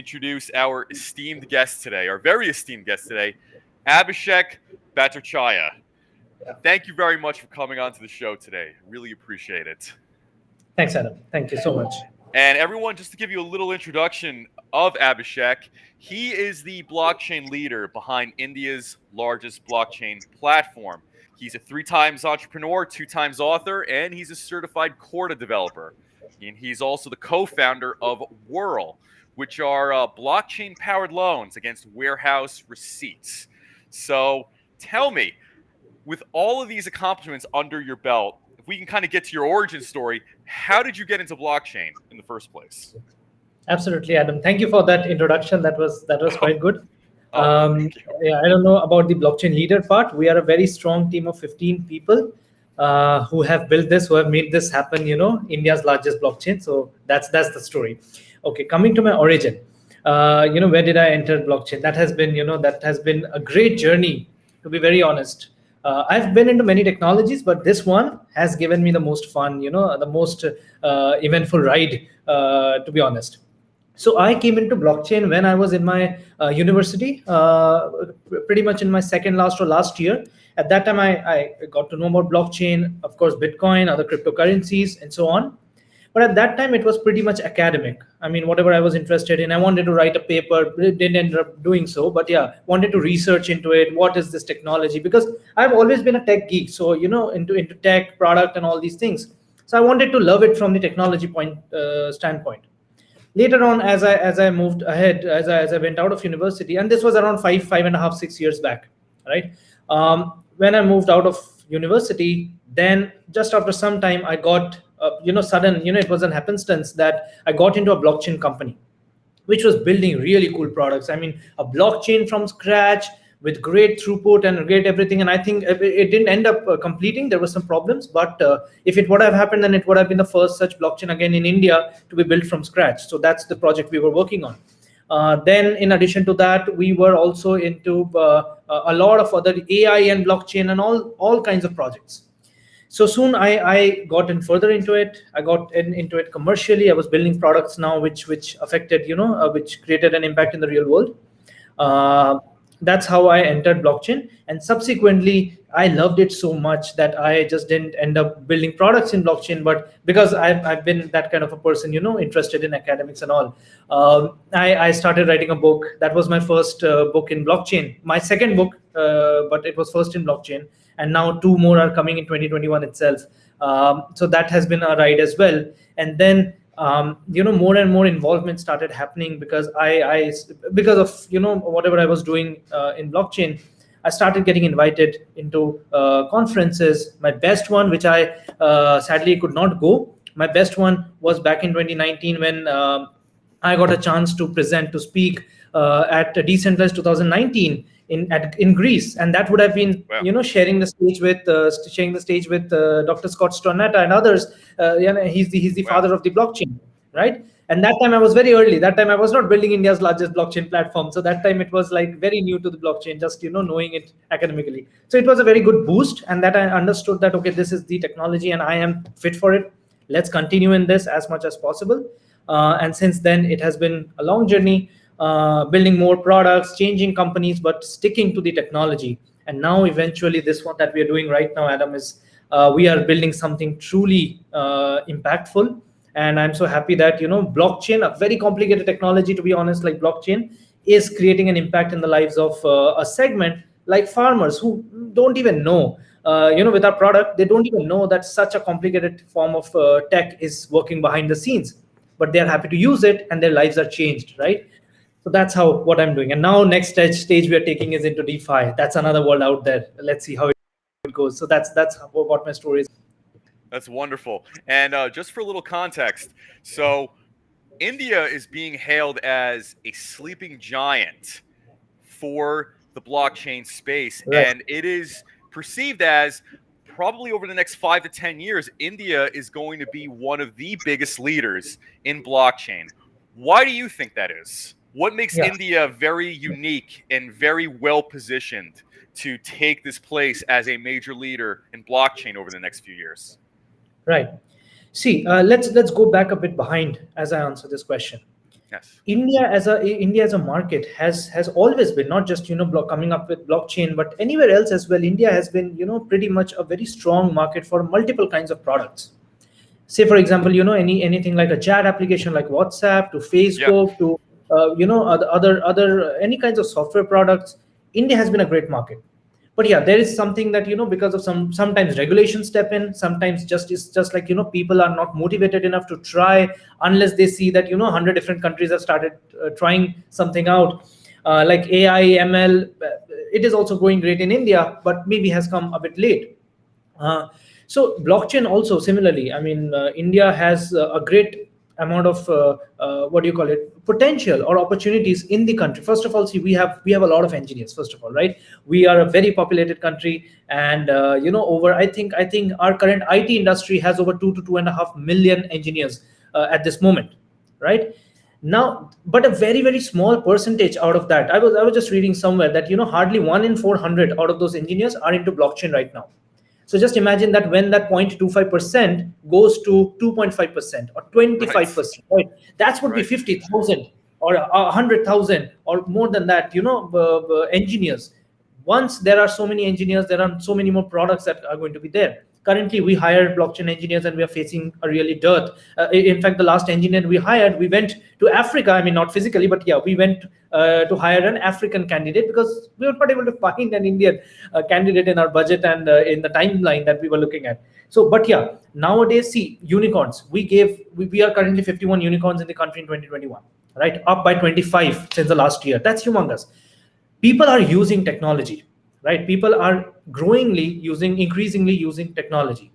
introduce our esteemed guest today, our very esteemed guest today, Abhishek Bhattacharya. Thank you very much for coming on to the show today. Really appreciate it. Thanks, Adam. Thank you so much. And everyone, just to give you a little introduction of Abhishek, he is the blockchain leader behind India's largest blockchain platform. He's a 3 times entrepreneur, 2 times author, and he's a certified Corda developer. And he's also the co-founder of Whirl, which are blockchain-powered loans against warehouse receipts. So tell me, with all of these accomplishments under your belt, if we can kind of get to your origin story, how did you get into blockchain in the first place? Absolutely, Adam. Thank you for that introduction. That was quite good. Thank you. Yeah, I don't know about the blockchain leader part. We are a very strong team of 15 people who have built this, who have made this happen. India's largest blockchain. So that's the story. Okay, coming to my origin. Where did I enter blockchain? That has been a great journey, to be very honest. I've been into many technologies, but this one has given me the most fun, the most eventful ride, to be honest. So I came into blockchain when I was in my university, pretty much in my second last or last year. At that time, I got to know about blockchain, of course, Bitcoin, other cryptocurrencies, and so on. But at that time, it was pretty much academic. I mean, whatever I was interested in, I wanted to write a paper, didn't end up doing so. But yeah, wanted to research into it. What is this technology? Because I've always been a tech geek. So, into tech, product, and all these things. So I wanted to love it from the technology standpoint. Later on, as I moved ahead, as I went out of university, and this was around 5.5, 6 years back, right? When I moved out of university, then just after some time, I got it was an happenstance that I got into a blockchain company, which was building really cool products. I mean, a blockchain from scratch with great throughput and great everything. And I think it didn't end up completing. There were some problems, but if it would have happened, then it would have been the first such blockchain again in India to be built from scratch. So that's the project we were working on. Then in addition to that, we were also into a lot of other AI and blockchain and all kinds of projects. So soon I got in further into it. I got into it commercially. I was building products now which affected, which created an impact in the real world. That's how I entered blockchain. And subsequently, I loved it so much that I just didn't end up building products in blockchain. But because I've been that kind of a person, interested in academics and all, I started writing a book. That was my first book in blockchain. My second book, but it was first in blockchain. And now 2 more are coming in 2021 itself. So that has been a ride as well. And then more and more involvement started happening because because of whatever I was doing in blockchain. I started getting invited into conferences. My best one, which I sadly could not go. My best one was back in 2019 when I got a chance to speak at Decentralized 2019 in Greece, and that would have been sharing the stage with Dr. Scott Stornetta and others. He's the father of the blockchain, right? And that time I was very early. That time I was not building India's largest blockchain platform. So that time it was like very new to the blockchain, just knowing it academically. So it was a very good boost, and that I understood that okay, this is the technology and I am fit for it. Let's continue in this as much as possible. And since then it has been a long journey. Building more products, changing companies, but sticking to the technology. And now eventually this one that we are doing right now, Adam, is we are building something truly impactful. And I'm so happy that, blockchain, a very complicated technology, to be honest, like blockchain, is creating an impact in the lives of a segment like farmers who don't even know, with our product, they don't even know that such a complicated form of tech is working behind the scenes, but they're happy to use it and their lives are changed, right? So that's what I'm doing. And now next stage we are taking is into DeFi. That's another world out there. Let's see how it goes. So that's what my story is. That's wonderful. And just for a little context, so India is being hailed as a sleeping giant for the blockchain space. Right. And it is perceived as probably over the next 5 to 10 years, India is going to be one of the biggest leaders in blockchain. Why do you think that is? What makes India very unique and very well positioned to take this place as a major leader in blockchain over the next few years? Right. See, let's go back a bit behind as I answer this question. Yes. India as a market has always been not just coming up with blockchain, but anywhere else as well. India has been pretty much a very strong market for multiple kinds of products. Say for example, anything like a chat application like WhatsApp to Yeah. Facebook to other any kinds of software products. India has been a great market. But yeah, there is something that because of sometimes regulations step in, sometimes just it's just like people are not motivated enough to try unless they see that 100 different countries have started trying something out, like AI, ML. It is also going great in India, but maybe has come a bit late. So blockchain also similarly. I mean, India has a great amount of what do you call it, potential or opportunities in the country. First of all, see, we have a lot of engineers. First of all, right, we are a very populated country, and over I think our current IT industry has over 2 to 2.5 million engineers at this moment, right now. But a very very small percentage out of that, I was just reading somewhere that hardly 1 in 400 out of those engineers are into blockchain right now. So just imagine that when that 0.25% goes to 2.5% or Right. 25%, right? That would be Right. 50,000 or 100,000 or more than that, engineers. Once there are so many engineers, there are so many more products that are going to be there. Currently, we hire blockchain engineers and we are facing a really dearth. In fact, the last engineer we hired, we went to Africa. I mean, not physically, but yeah, we went to hire an African candidate because we were not able to find an Indian candidate in our budget and in the timeline that we were looking at. So, but yeah, nowadays, see, unicorns. We are currently 51 unicorns in the country in 2021, right? Up by 25 since the last year. That's humongous. People are using technology, right? People are increasingly using technology.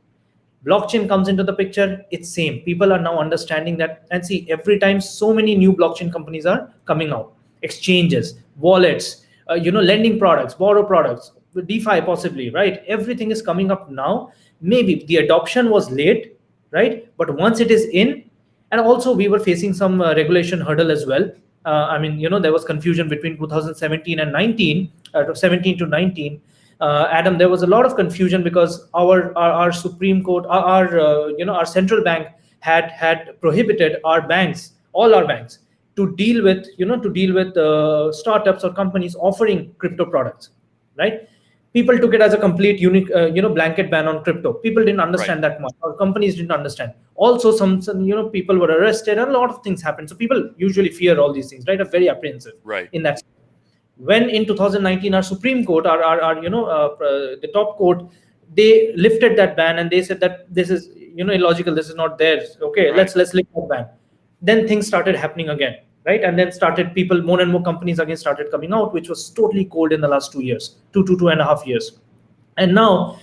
Blockchain comes into the picture, it's same. People are now understanding that, and see, every time so many new blockchain companies are coming out, exchanges, wallets, lending products, borrow products, DeFi possibly, right? Everything is coming up now. Maybe the adoption was late, right? But once it is in, and also we were facing some regulation hurdle as well. I mean, there was confusion between 2017 and 19, 17 to 19. Adam, there was a lot of confusion because our Supreme Court, our central bank had prohibited our banks, all our banks, to deal with startups or companies offering crypto products, right? People took it as a complete unique blanket ban on crypto. People didn't Right. understand that much, or companies didn't understand. Also, some people were arrested, and a lot of things happened. So people usually fear all these things, right? Are very apprehensive Right. in that. When in 2019 our Supreme Court, our the top court, they lifted that ban and they said that this is illogical, this is not there. Okay, Right. let's lift that ban. Then things started happening again, right? And then started people, more and more companies again started coming out, which was totally cold in the last 2 years, 2.5 years. And now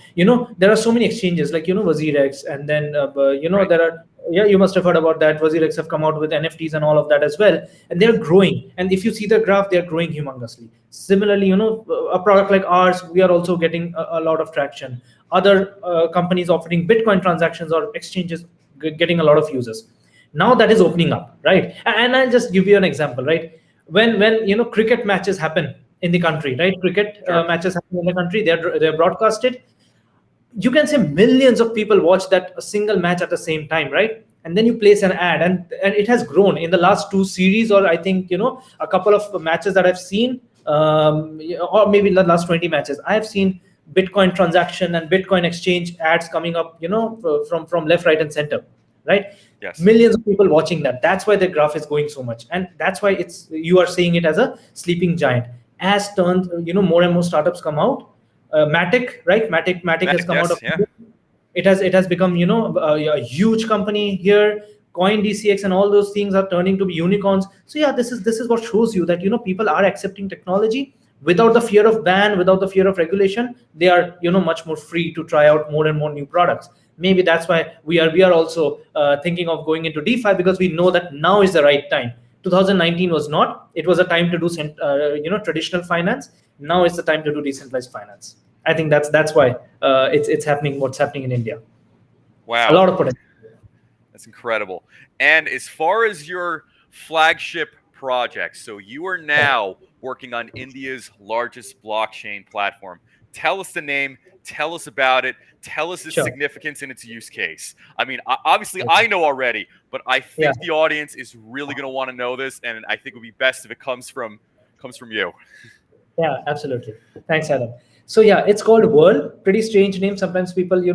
there are so many exchanges like WazirX, and then Right. there are, yeah, you must have heard about that. WazirX have come out with NFTs and all of that as well, and they're growing. And if you see the graph, they're growing humongously. Similarly, a product like ours, we are also getting a lot of traction. Other companies offering Bitcoin transactions or exchanges getting a lot of users. Now that is opening up, right? And I'll just give you an example, right? When cricket matches happen in the country, right? Cricket Sure. matches happen in the country, they're broadcasted. You can say millions of people watch that a single match at the same time, right? And then you place an ad, and it has grown in the last two series, or I think a couple of matches that I've seen, or maybe the last 20 matches I have seen. Bitcoin transaction and Bitcoin exchange ads coming up, from left, right, and center, right? Yes. Millions of people watching that. That's why the graph is going so much, and that's why you are seeing it as a sleeping giant. As turns, more and more startups come out. Matic, right? Matic has Matic. come out of. Yes. Yeah. It has become a huge company here. Coin DCX and all those things are turning to be unicorns. So yeah, this is what shows you that people are accepting technology without the fear of ban, without the fear of regulation. They are much more free to try out more and more new products. Maybe that's why we are also thinking of going into DeFi, because we know that now is the right time. 2019 was not. It was a time to do traditional finance. Now is the time to do decentralized finance. I think that's why it's happening. What's happening in India? A Wow. lot of potential. That's incredible. And as far as your flagship project, so you are now working on India's largest blockchain platform. Tell us the name. Tell us about it. Tell us its Sure. significance and its use case. I mean, obviously I know already, but I Yeah. think the audience is really going to want to know this, and I think it would be best if it comes from you. Yeah, absolutely. Thanks, Adam. So yeah, it's called Whirl. Pretty strange name. Sometimes people, they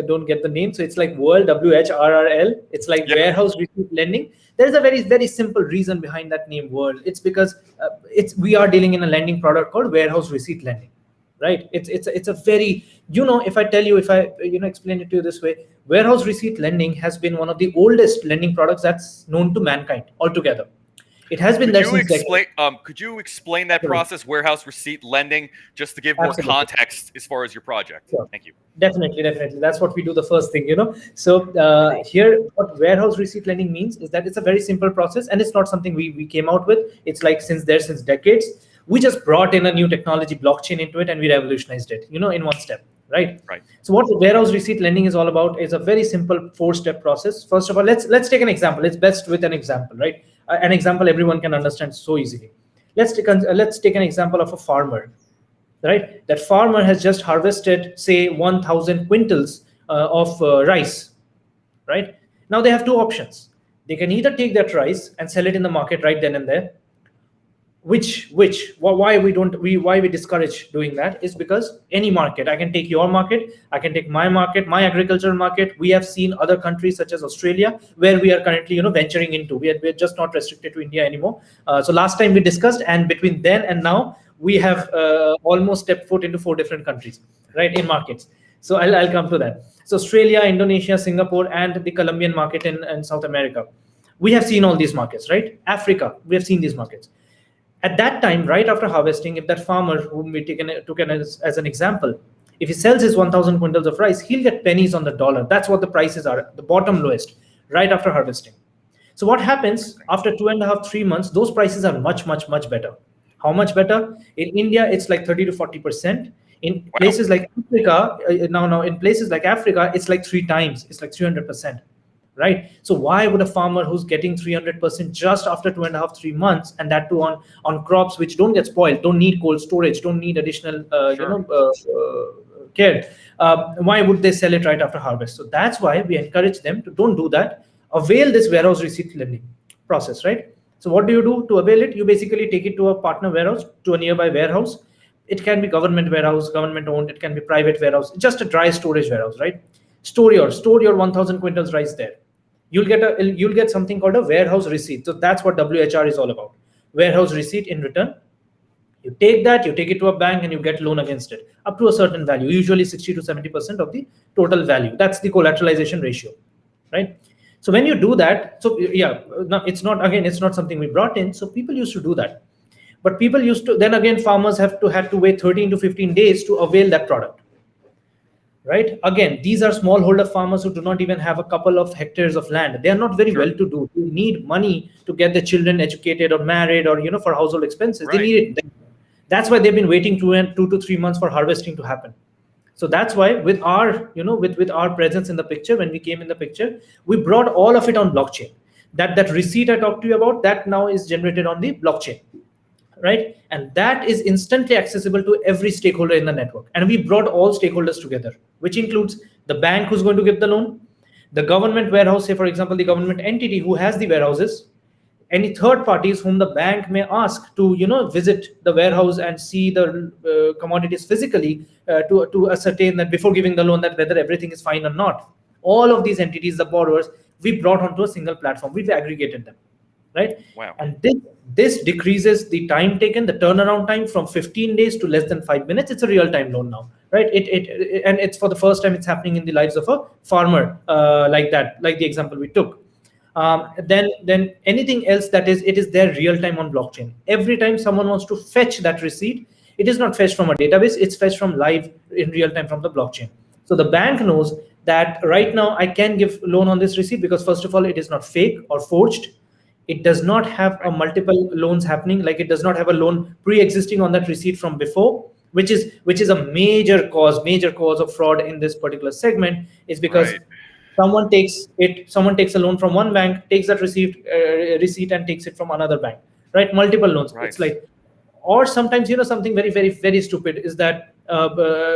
don't get the name. So it's like Whirl, WHRRL. It's like Yeah. warehouse receipt lending. There is a very, very simple reason behind that name, Whirl. It's because we are dealing in a lending product called warehouse receipt lending, right? It's a very, if I tell you, if I explain it to you this way, warehouse receipt lending has been one of the oldest lending products that's known to mankind altogether. It has been there since decades. Could you explain that process, warehouse receipt lending, just to give more Absolutely. context as far as your project? Sure. Thank you. Definitely. That's what we do the first thing. So here, what warehouse receipt lending means is that it's a very simple process, and it's not something we came out with. It's like since decades. We just brought in a new technology, blockchain, into it, and we revolutionized it, in one step, right? Right. So what the warehouse receipt lending is all about is a very simple 4-step process. First of all, let's take an example. It's best with an example, right? An example everyone can understand so easily. Let's take an example of a farmer, right? That farmer has just harvested, say, 1,000 quintals of rice, right? Now they have two options. They can either take that rice and sell it in the market right then and there. Why we discourage doing that is because any market, I can take your market, I can take my market, my agricultural market. We have seen other countries such as Australia, where we are currently venturing into. We're just not restricted to India anymore. So last time we discussed, and between then and now we have almost stepped foot into 4 different countries, right, in markets. So I'll come to that. So Australia, Indonesia, Singapore, and the Colombian market in South America. We have seen all these markets, right? Africa, we have seen these markets. At that time, right after harvesting, if that farmer, whom we took as an example, if he sells his 1,000 quintals of rice, he'll get pennies on the dollar. That's what the prices are, the bottom lowest, right after harvesting. So what happens after 2.5, 3 months, those prices are much, much, much better. How much better? In India, it's like 30 to 40%. In places like Africa, now in places like Africa, it's like 3 times. It's like 300%. Right? So why would a farmer who's getting 300% just after 2.5, 3 months, and that too on crops which don't get spoiled, don't need cold storage, don't need additional care, why would they sell it right after harvest? So that's why we encourage them to don't do that. Avail this warehouse receipt lending process, right? So what do you do to avail it? You basically take it to a partner warehouse, to a nearby warehouse. It can be government warehouse, government owned. It can be private warehouse, just a dry storage warehouse, right? Store your 1,000 quintals rice there. You'll get something called a warehouse receipt. So that's what WHR is all about. Warehouse receipt. In return, you take it to a bank, and you get loan against it up to a certain value, usually 60 to 70% of the total value. That's the collateralization ratio, right? So when you do that, so yeah, no, it's not something we brought in. So people used to do that, but then again, farmers had to wait 13 to 15 days to avail that product. Right? Again, these are smallholder farmers who do not even have a couple of hectares of land. They are not very well to do. They need money to get their children educated or married, or for household expenses. Right. They need it. That's why they've been waiting 2 to 3 months for harvesting to happen. So that's why with our with our presence in the picture, when we came in the picture, we brought all of it on blockchain. That receipt I talked to you about, that now is generated on the blockchain. Right? And that is instantly accessible to every stakeholder in the network. And we brought all stakeholders together, which includes the bank who's going to give the loan, the government warehouse, say, for example, the government entity who has the warehouses, any third parties whom the bank may ask to, visit the warehouse and see the commodities physically to ascertain that before giving the loan, that whether everything is fine or not. All of these entities, the borrowers, we brought onto a single platform. We've aggregated them. Right? Wow. And this decreases the time taken, the turnaround time, from 15 days to less than 5 minutes. It's a real-time loan now, right? And it's for the first time it's happening in the lives of a farmer, like the example we took. Then anything else it is there real-time on blockchain. Every time someone wants to fetch that receipt, it is not fetched from a database. It's fetched from live in real-time from the blockchain. So the bank knows that right now I can give loan on this receipt because, first of all, it is not fake or forged. It does not have a multiple loans happening, like it does not have a loan pre-existing on that receipt from before, which is a major cause of fraud in this particular segment, is because someone takes a loan from one bank, takes that receipt and takes it from another bank, right? Multiple loans. Right. It's like, or sometimes, something very, very, very stupid is that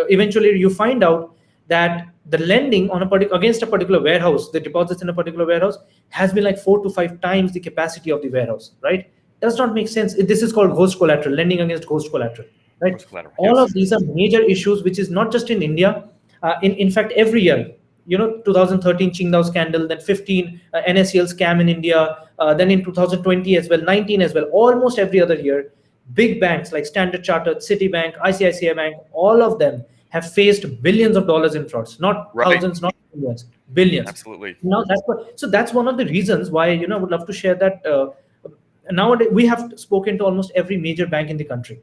eventually you find out that the lending on against a particular warehouse, the deposits in a particular warehouse has been like 4 to 5 times the capacity of the warehouse, right? Does not make sense. This is called ghost collateral, lending against ghost collateral, right? Collateral, All yes. of these are major issues, which is not just in India. In fact, every year, 2013 Qingdao scandal, then 15 NSCL scam in India, then in 2020 as well, 19 as well, almost every other year, big banks like Standard Chartered, Citibank, ICICI Bank, all of them have faced billions of dollars in frauds, not thousands, not millions, billions. Absolutely. Now that's one of the reasons why I would love to share that. Nowadays we have spoken to almost every major bank in the country,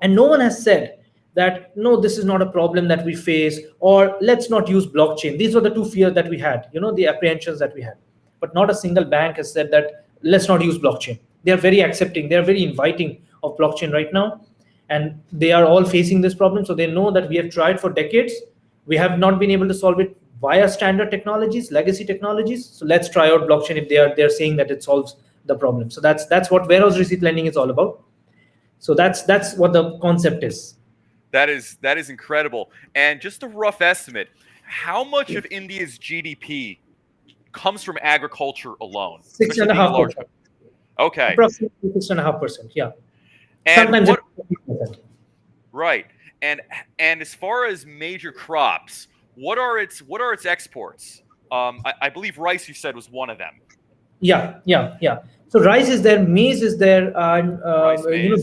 and no one has said that no, this is not a problem that we face, or let's not use blockchain. These were the two fears that we had, the apprehensions that we had. But not a single bank has said that let's not use blockchain. They are very accepting, they are very inviting of blockchain right now, and they are all facing this problem. So they know that we have tried for decades, we have not been able to solve it via standard technologies, legacy technologies. So let's try out blockchain if they're saying that it solves the problem. So that's what warehouse receipt lending is all about. So that's what the concept is. That is incredible. And just a rough estimate, how much of India's GDP comes from agriculture alone? 6.5%. Okay. Approximately 6.5%. Yeah. And sometimes what, 50%. Right. And as far as major crops, what are its exports? I believe rice, you said, was one of them. Yeah. So rice is there, maize is there, and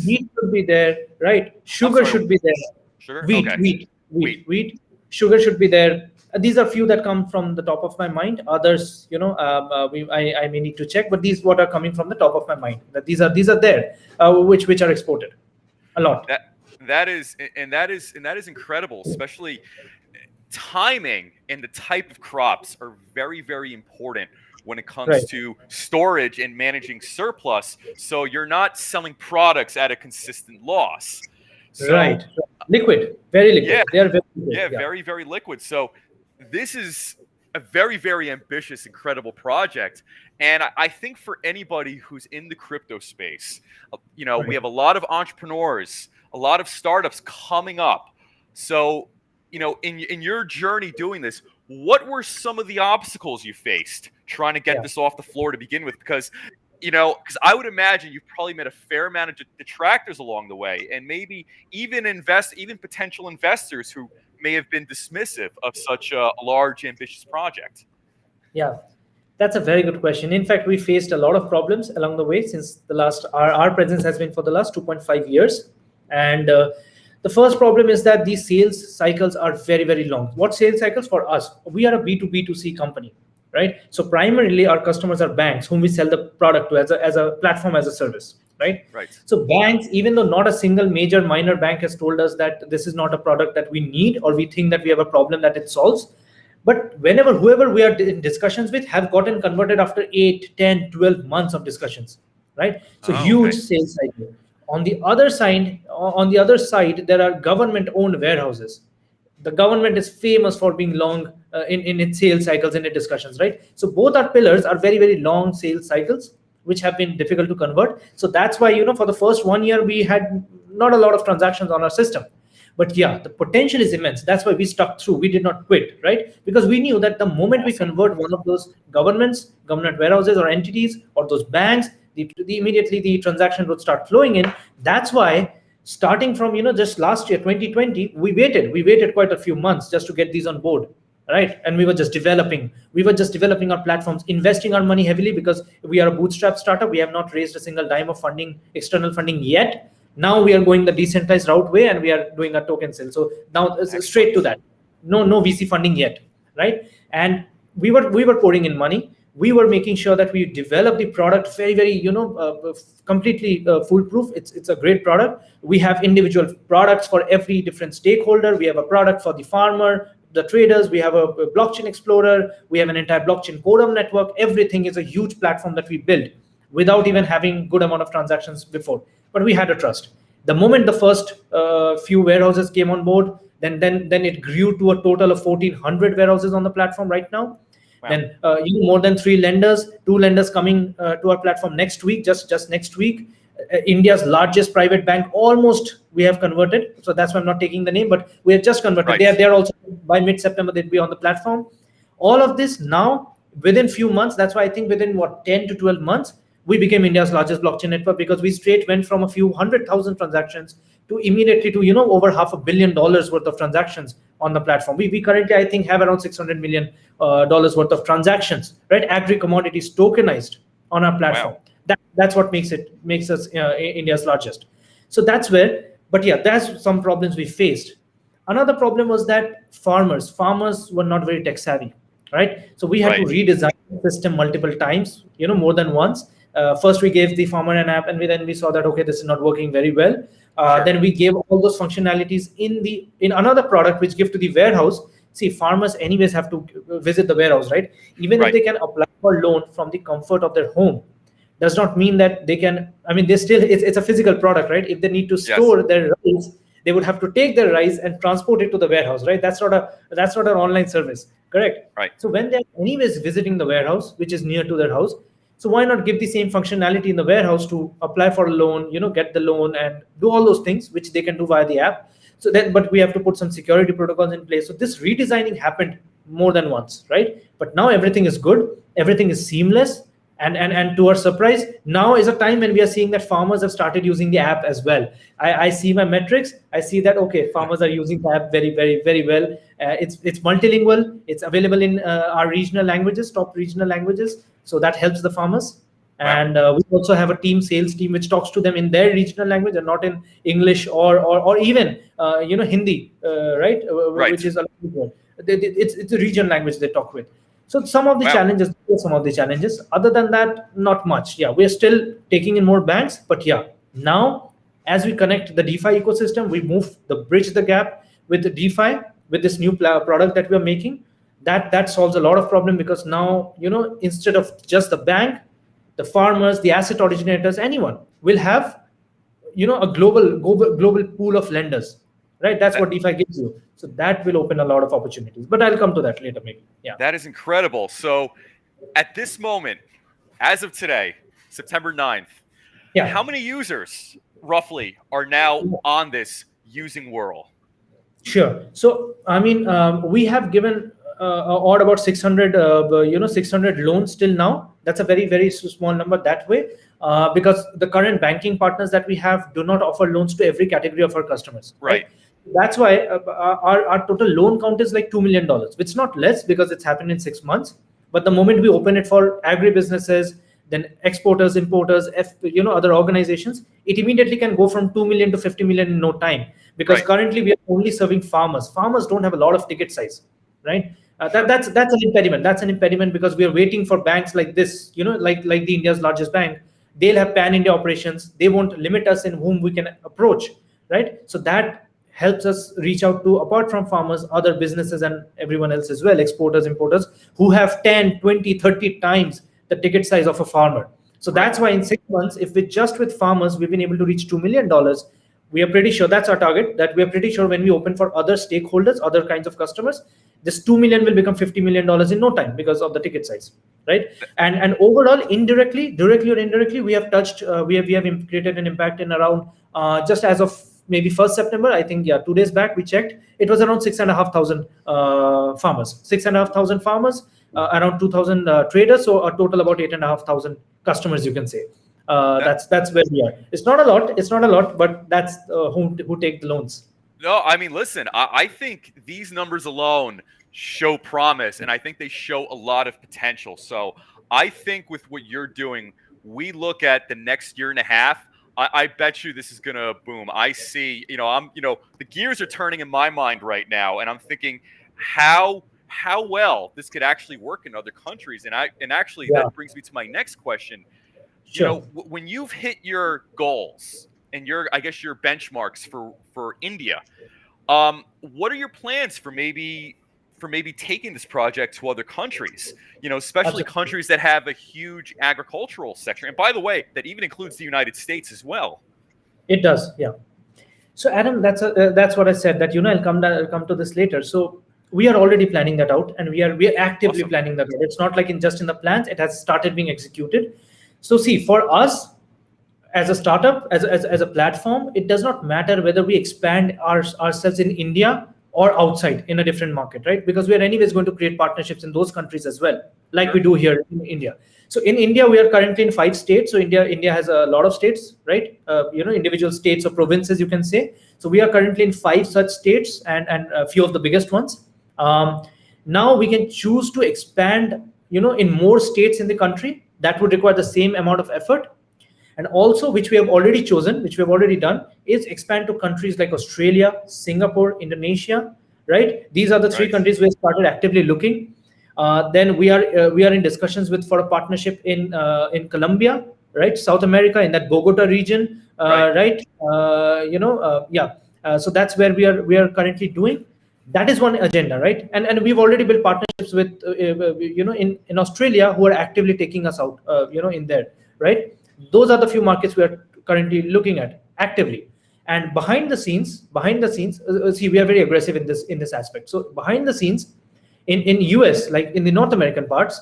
wheat should be there, right? Sugar should be there. Sugar? Wheat, Okay. wheat. Sugar should be there. These are few that come from the top of my mind. Others, I may need to check, but these what are coming from the top of my mind. That these are there, which are exported a lot. That is incredible, especially timing and the type of crops are very, very important when it comes to storage and managing surplus. So you're not selling products at a consistent loss. So, right. Liquid, very liquid. Yeah, they are very liquid. Yeah, very, very liquid. So this is a very, very ambitious, incredible project. And I think for anybody who's in the crypto space, we have a lot of entrepreneurs, a lot of startups coming up. So, in your journey doing this, what were some of the obstacles you faced trying to get this off the floor to begin with? Because I would imagine you've probably met a fair amount of detractors along the way, and maybe even potential investors who may have been dismissive of such a large, ambitious project. Yeah, that's a very good question. In fact, we faced a lot of problems along the way since our presence has been for the last 2.5 years. And the first problem is that these sales cycles are very, very long. What sales cycles for us? We are a B2B2C company, right? So primarily our customers are banks whom we sell the product to as a platform, as a service, right? So banks, even though not a single major minor bank has told us that this is not a product that we need, or we think that we have a problem that it solves, but whoever we are in discussions with have gotten converted after 8, 10, 12 months of discussions, right? So huge sales cycle. On the other side, there are government-owned warehouses. The government is famous for being long in its sales cycles, in its discussions, right? So both our pillars are very, very long sales cycles, which have been difficult to convert. So that's why, for the first 1 year, we had not a lot of transactions on our system. But yeah, the potential is immense. That's why we stuck through. We did not quit, right? Because we knew that the moment we convert one of those government warehouses or entities, or those banks, immediately the transaction would start flowing in. That's why starting from just last year 2020, we waited quite a few months just to get these on board, right? And we were just developing our platforms, investing our money heavily, because we are a bootstrap startup. We have not raised a single dime of external funding yet. Now we are going the decentralized route way, and we are doing a token sale. So now it's straight to that. No VC funding yet, right? And we were pouring in money. We were making sure that we develop the product very, very, completely foolproof. It's a great product. We have individual products for every different stakeholder. We have a product for the farmer, the traders. We have a blockchain explorer. We have an entire blockchain quorum network. Everything is a huge platform that we built without even having good amount of transactions before. But we had a trust. The moment the first few warehouses came on board, then it grew to a total of 1,400 warehouses on the platform right now. Wow. Then more than 2 lenders coming to our platform next week, just next week. India's largest private bank. Almost we have converted, so that's why I'm not taking the name, but we have just converted. Right. They're also, by mid-September they'd be on the platform. All of this now within few months. That's why I think within 10 to 12 months we became India's largest blockchain network, because we straight went from a few 100,000 transactions to immediately to over $500 million worth of transactions on the platform. We currently, I think, have around $600 million dollars worth of transactions, right? Agri commodities tokenized on our platform. Wow. That's what makes us India's largest. So that's where. But yeah, there's some problems we faced. Another problem was that farmers were not very tech savvy, right? So we had to redesign the system multiple times, more than once. First we gave the farmer an app, and then we saw that, okay, this is not working very well. Sure. Then we gave all those functionalities in another product which give to the warehouse. See, farmers anyways have to visit the warehouse, right? Even if they can apply for loan from the comfort of their home, does not mean that they can. I mean, it's a physical product, right? If they need to store their rice, they would have to take their rice and transport it to the warehouse, right? That's not an online service, correct? Right. So when they're anyways visiting the warehouse, which is near to their house, so why not give the same functionality in the warehouse to apply for a loan, get the loan and do all those things which they can do via the app. So then, but we have to put some security protocols in place. So this redesigning happened more than once, right? But now everything is good, everything is seamless. And to our surprise, now is a time when we are seeing that farmers have started using the app as well. I see my metrics. I see that, okay, farmers are using the app very, very, very well. It's multilingual. It's available in our regional languages, top regional languages. So that helps the farmers. Wow. And we also have a sales team, which talks to them in their regional language and not in English or even Hindi, right? Which is it's a regional language they talk with. So some of the challenges. Other than that, not much. Yeah, we're still taking in more banks, but yeah, now as we connect the DeFi ecosystem, we bridge the gap with the DeFi, with this new product that we're making. That solves a lot of problem, because now, instead of just the bank, the farmers, the asset originators, anyone will have, a global pool of lenders, right? That's what DeFi gives you. So that will open a lot of opportunities, but I'll come to that later, maybe. Yeah. That is incredible. So at this moment, as of today, September 9th, how many users roughly are now on this using Whirl? Sure. So, I mean, we have given about 600, 600 loans till now. That's a very, very small number that way, because the current banking partners that we have do not offer loans to every category of our customers. Right. That's why our total loan count is like $2 million, which is not less because it's happened in 6 months. But the moment we open it for agribusinesses, then exporters, importers, other organizations, it immediately can go from 2 million to 50 million in no time. Because currently we are only serving farmers. Farmers don't have a lot of ticket size, right? That's an impediment. That's an impediment because we are waiting for banks like this, like the India's largest bank. They'll have pan-India operations. They won't limit us in whom we can approach, right? So that helps us reach out to, apart from farmers, other businesses and everyone else as well, exporters, importers, who have 10, 20, 30 times the ticket size of a farmer. So that's why in 6 months, if with farmers, we've been able to reach $2 million. We are pretty sure that's our target, that we are pretty sure when we open for other stakeholders, other kinds of customers, this 2 million will become $50 million in no time because of the ticket size, right? And overall, directly or indirectly, we have touched, we have created an impact in around, just as of maybe 1st September, I think, 2 days back, we checked, it was around 6,500 farmers, 6,500 farmers, around 2,000 traders, so a total about 8,500 customers, you can say. That's where we are. It's not a lot, but that's who take the loans. No, I mean, listen, I think these numbers alone show promise, and I think they show a lot of potential. So I think with what you're doing, we look at the next year and a half, I bet you this is going to boom. I see, the gears are turning in my mind right now, and I'm thinking how well this could actually work in other countries. And actually that brings me to my next question. Sure. When you've hit your goals and your benchmarks for India, what are your plans for maybe taking this project to other countries, especially Absolutely. Countries that have a huge agricultural sector? And by the way, that even includes the United States as well. It does, yeah. So Adam, that's what I said, that, I'll come to this later. So we are already planning that out, and we are actively planning that out. It's not like just in the plans, it has started being executed. So see, for us, as a startup, as a platform, it does not matter whether we expand ourselves in India or outside in a different market, right? Because we are anyways going to create partnerships in those countries as well, like Sure. we do here in India. So in India, we are currently in 5 states. So India has a lot of states, right? Individual states or provinces, you can say. So we are currently in 5 such states, and a few of the biggest ones. Um, Now we can choose to expand, in more states in the country. That would require the same amount of effort. And also, which we have already chosen, which we have already done, is expand to countries like Australia, Singapore, Indonesia, right? These are the three Right. countries we have started actively looking. Then we are in discussions with for a partnership in Colombia, right? South America, in that Bogota region, Right. right? Yeah. So that's where we are currently doing. That is one agenda, right? And we've already built partnerships with in Australia, who are actively taking us out, in there, right? Those are the few markets we are currently looking at actively. And behind the scenes, see, we are very aggressive in this aspect. So behind the scenes, in US, like in the North American parts,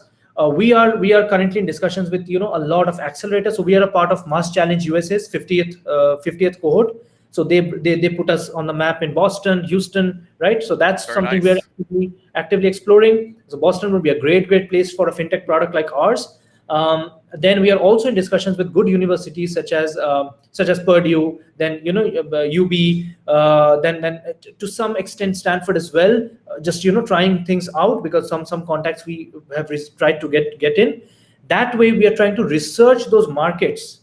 we are currently in discussions with a lot of accelerators. So we are a part of Mass Challenge USA's 50th cohort. So they put us on the map in Boston, Houston, right? So that's Very something we are nice. actively exploring. So Boston would be a great place for a fintech product like ours. Then we are also in discussions with good universities such as Purdue, then UB, then to some extent Stanford as well. Just trying things out, because some contacts we have tried to get in. That way, we are trying to research those markets,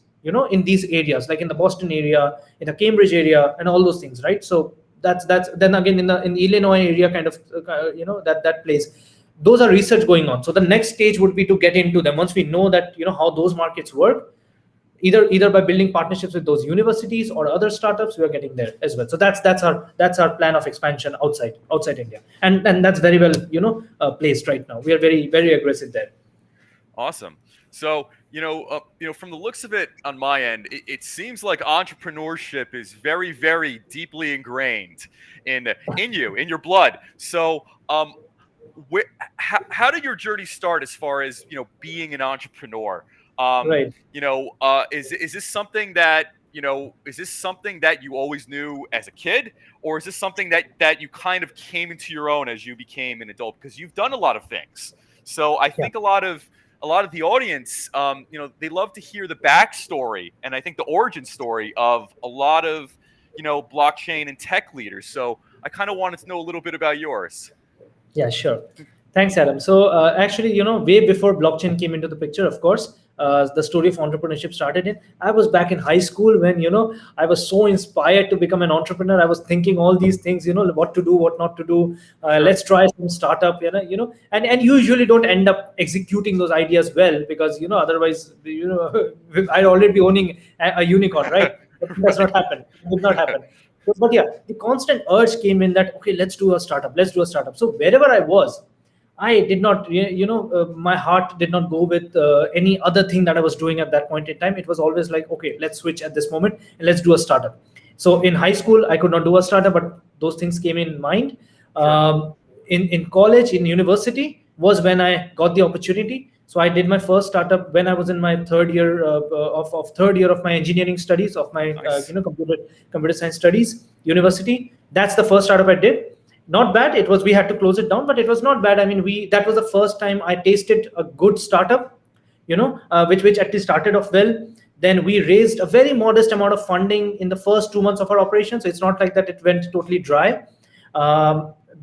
in these areas, like in the Boston area, in the Cambridge area, and all those things, right? So that's then again in the Illinois area, kind of, that place. Those are research going on. So the next stage would be to get into them once we know that how those markets work, either by building partnerships with those universities or other startups. We are getting there as well. So that's our plan of expansion outside India, and that's very well placed right now. We are very very aggressive there. Awesome. So, from the looks of it on my end, it seems like entrepreneurship is very, very deeply ingrained in your blood. So, how did your journey start as far as being an entrepreneur? Right. Is this something that you always knew as a kid, or is this something that you kind of came into your own as you became an adult? Because you've done a lot of things. So I think a lot of the audience, they love to hear the backstory, and I think the origin story of a lot of blockchain and tech leaders. So I kind of wanted to know a little bit about yours. Yeah, sure. Thanks, Adam. So actually, way before blockchain came into the picture, of course, the story of entrepreneurship started in. I was back in high school when I was so inspired to become an entrepreneur. I was thinking all these things, what to do, what not to do. Sure. Let's try some startup, and you usually don't end up executing those ideas well, because otherwise, I'd already be owning a unicorn, right? But it does not happen. It did not happen. But yeah, the constant urge came in that, okay, let's do a startup. So wherever I was, I did not, my heart did not go with any other thing that I was doing at that point in time. It was always like, okay, let's switch at this moment and let's do a startup. So in high school, I could not do a startup, but those things came in mind. Sure. In college, in university, was when I got the opportunity. So I did my first startup when I was in my third year of my engineering studies, of my Nice. computer science studies, university. That's the first startup I did. Not bad. It was, we had to close it down, but it was not bad. I mean, that was the first time I tasted a good startup, which actually started off well. Then we raised a very modest amount of funding in the first 2 months of our operation. So it's not like that it went totally dry.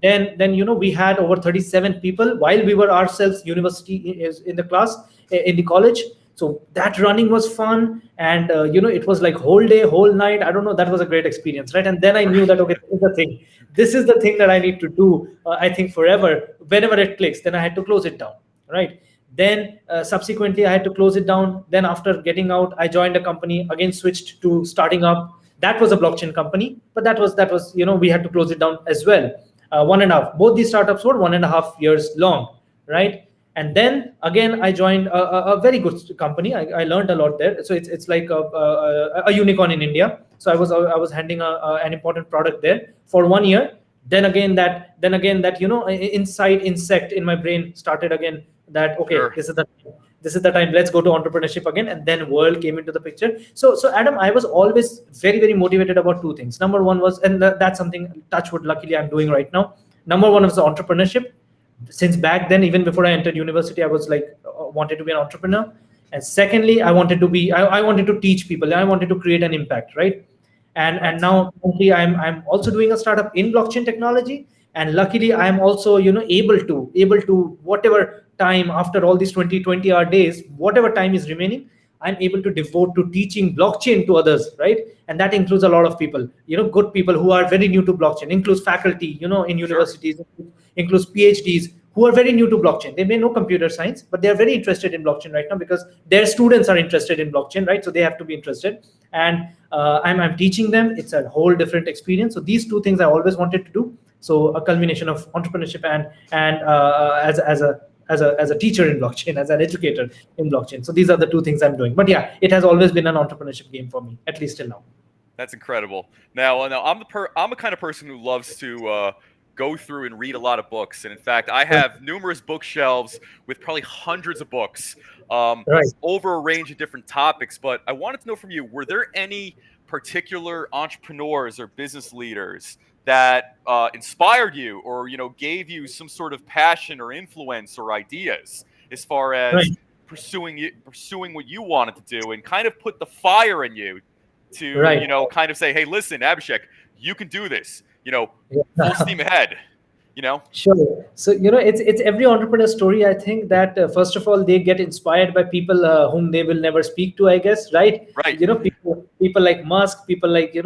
Then we had over 37 people while we were ourselves university is in the class in the college. So that running was fun, and it was like whole day, whole night. I don't know. That was a great experience, right? And then I knew that, okay, this is the thing. This is the thing that I need to do. I think forever. Whenever it clicks, then I had to close it down, right? Then subsequently, I had to close it down. Then after getting out, I joined a company again, switched to starting up. That was a blockchain company, but that was we had to close it down as well. 1.5. Both these startups were 1.5 years long, right? And then again, I joined a very good company. I learned a lot there. So it's like a unicorn in India. So I was handling an important product there for 1 year. Then again that inside insect in my brain started again. That okay, Sure. this is the time, let's go to entrepreneurship again. And then world came into the picture. So Adam, I was always very, very motivated about two things. Number one was, and that's something, touch wood, luckily I'm doing right now. Number one was the entrepreneurship. Since back then, even before I entered university, I was like, wanted to be an entrepreneur. And secondly, I wanted to teach people. I wanted to create an impact, right? And now currently I'm also doing a startup in blockchain technology. And luckily, I'm also able to whatever time after all these 20 hour days, whatever time is remaining, I'm able to devote to teaching blockchain to others, right? And that includes a lot of people, good people who are very new to blockchain, includes faculty, in universities, includes PhDs who are very new to blockchain. They may know computer science, but they are very interested in blockchain right now because their students are interested in blockchain, right? So they have to be interested. And I'm teaching them. It's a whole different experience. So these two things I always wanted to do. So a culmination of entrepreneurship and as a teacher in blockchain, as an educator in blockchain. So these are the two things I'm doing. But yeah, it has always been an entrepreneurship game for me, at least till now. That's incredible. Now I'm the kind of person who loves to go through and read a lot of books, and in fact, I have numerous bookshelves with probably hundreds of books over a range of different topics. But I wanted to know from you: were there any particular entrepreneurs or business leaders that inspired you, or gave you some sort of passion or influence or ideas as far as pursuing what you wanted to do, and kind of put the fire in you to kind of say, hey, listen, Abhishek, you can do this, full steam ahead, Sure. So it's every entrepreneur story. I think that first of all, they get inspired by people whom they will never speak to, I guess, right? People like Musk, people like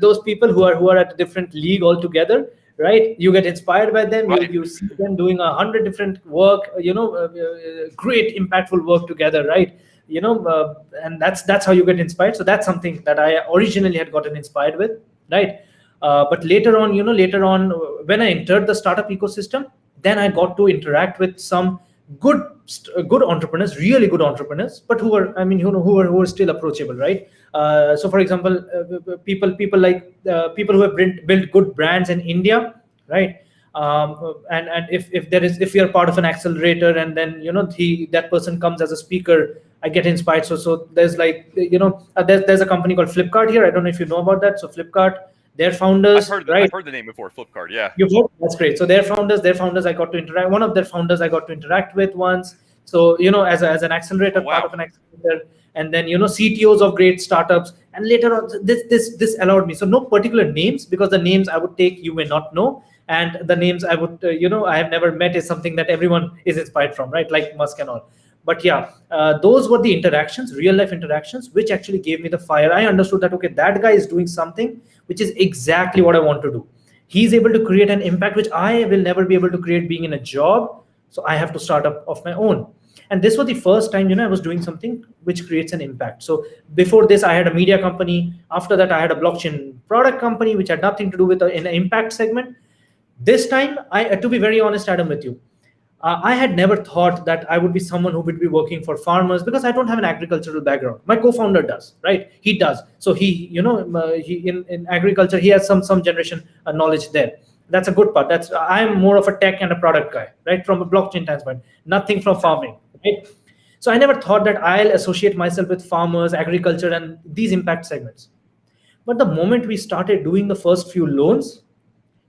those people who are at a different league altogether, right? You get inspired by them. You see them doing 100 different work, great impactful work together, right? And that's how you get inspired. So that's something that I originally had gotten inspired with, right? But later on, when I entered the startup ecosystem, then I got to interact with some good entrepreneurs, really good entrepreneurs, but who were still approachable, right? So, for example, people who have built good brands in India, right? And if you're part of an accelerator, and then that person comes as a speaker, I get inspired. So there's there's a company called Flipkart here. I don't know if you know about that. So Flipkart. Their founders, I've heard the name before, Flipkart. Yeah, you've heard? That's great. So their founders, I got to interact. One of their founders, I got to interact with once. So as an accelerator, part of an accelerator, and then CTOs of great startups. And later on, this allowed me. So no particular names, because the names I would take you may not know, and the names I would I have never met is something that everyone is inspired from, right? Like Musk and all. But yeah, those were the interactions, real life interactions, which actually gave me the fire. I understood that, okay, that guy is doing something which is exactly what I want to do. He's able to create an impact which I will never be able to create being in a job. So I have to start up of my own. And this was the first time, I was doing something which creates an impact. So before this, I had a media company. After that, I had a blockchain product company, which had nothing to do with an impact segment. This time, to be very honest, Adam, with you, I had never thought that I would be someone who would be working for farmers, because I don't have an agricultural background. My co-founder does, right? He does. So he in agriculture, he has some generation knowledge there. That's a good part. I'm more of a tech and a product guy, right? From a blockchain standpoint, nothing from farming, right? So I never thought that I'll associate myself with farmers, agriculture, and these impact segments. But the moment we started doing the first few loans,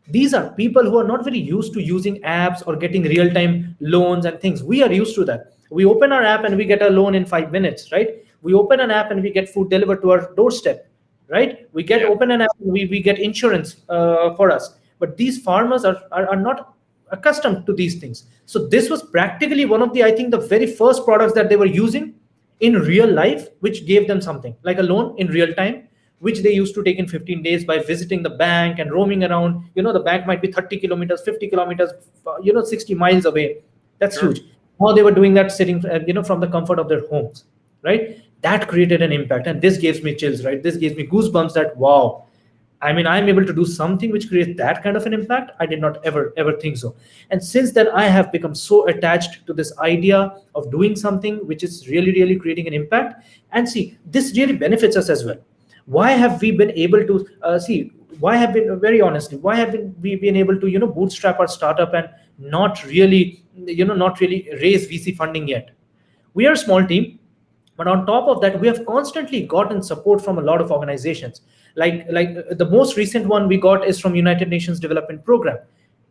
these are people who are not very used to using apps or getting real-time loans and things. We are used to that. We open our app and we get a loan in 5 minutes, right? We open an app and we get food delivered to our doorstep, right? We open an app and we get insurance for us. But these farmers are not accustomed to these things. So this was practically one of the very first products that they were using in real life, which gave them something like a loan in real time, which they used to take in 15 days by visiting the bank and roaming around. The bank might be 30 kilometers, 50 kilometers, 60 miles away. That's huge. Now they were doing that sitting, from the comfort of their homes, right? That created an impact. And this gives me chills, right? This gives me goosebumps that, wow, I'm able to do something which creates that kind of an impact. I did not ever think so. And since then, I have become so attached to this idea of doing something which is really, really creating an impact. And see, this really benefits us as well. Why have we been able to why have we been able to bootstrap our startup and not really raise VC funding yet? We are a small team, but on top of that, we have constantly gotten support from a lot of organizations. Like the most recent one we got is from United Nations Development Program.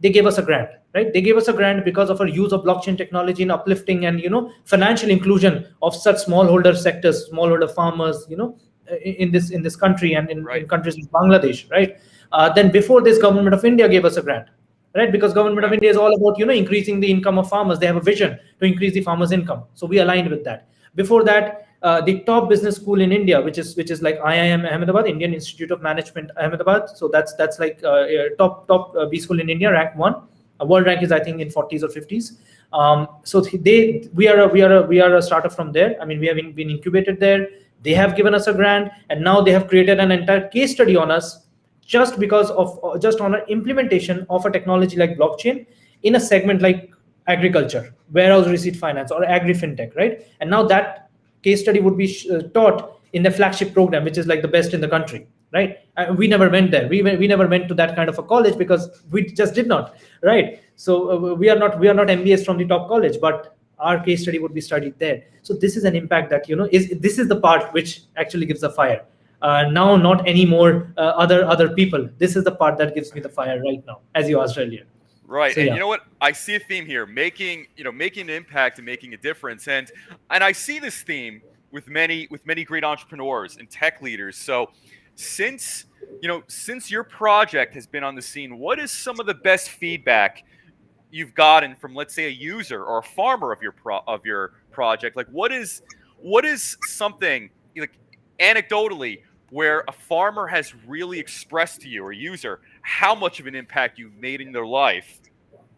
They gave us a grant, right? They gave us a grant because of our use of blockchain technology in uplifting and financial inclusion of such smallholder sectors, smallholder farmers, in this country and in countries like Bangladesh, right? Then before this, Government of India gave us a grant, right? Because Government of India is all about increasing the income of farmers. They have a vision to increase the farmers' income, so we aligned with that. Before that, the top business school in India, which is like IIM Ahmedabad, Indian Institute of Management Ahmedabad. So that's like top B school in India, rank 1. World rank is I think in 40s or 50s. So we are a startup from there. I mean, we have been incubated there. They have given us a grant, and now they have created an entire case study on us just because of just on an implementation of a technology like blockchain in a segment like agriculture, warehouse receipt finance, or agri fintech, right? And now that case study would be taught in the flagship program, which is like the best in the country, right? We never went there. We never went to that kind of a college because we just did not, right? So we are not MBAs from the top college, but our case study would be studied there. So this is an impact that this is the part which actually gives the fire. Now, not anymore other people. This is the part that gives me the fire right now, as you asked earlier. Right. So, and you know what? I see a theme here, making an impact and making a difference. And I see this theme with many great entrepreneurs and tech leaders. So since your project has been on the scene, what is some of the best feedback you've gotten from, let's say, a user or a farmer of your project? Like what is something like anecdotally where a farmer has really expressed to you, or a user, how much of an impact you've made in their life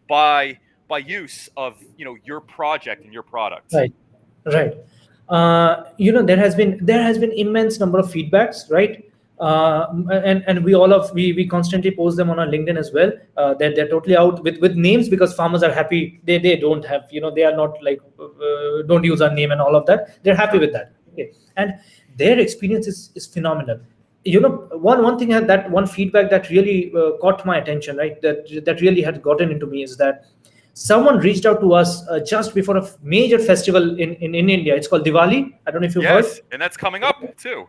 by use of your project and your product? Right. There has been immense number of feedbacks, right? And we constantly post them on our LinkedIn as well. They're totally out with names because farmers are happy. They don't have they are not like don't use our name and all of that. They're happy with that. Okay, and their experience is phenomenal. One thing that one feedback that really caught my attention, right? That really had gotten into me is that someone reached out to us just before a major festival in India. It's called Diwali. I don't know if you've heard. Yes, and that's coming up too.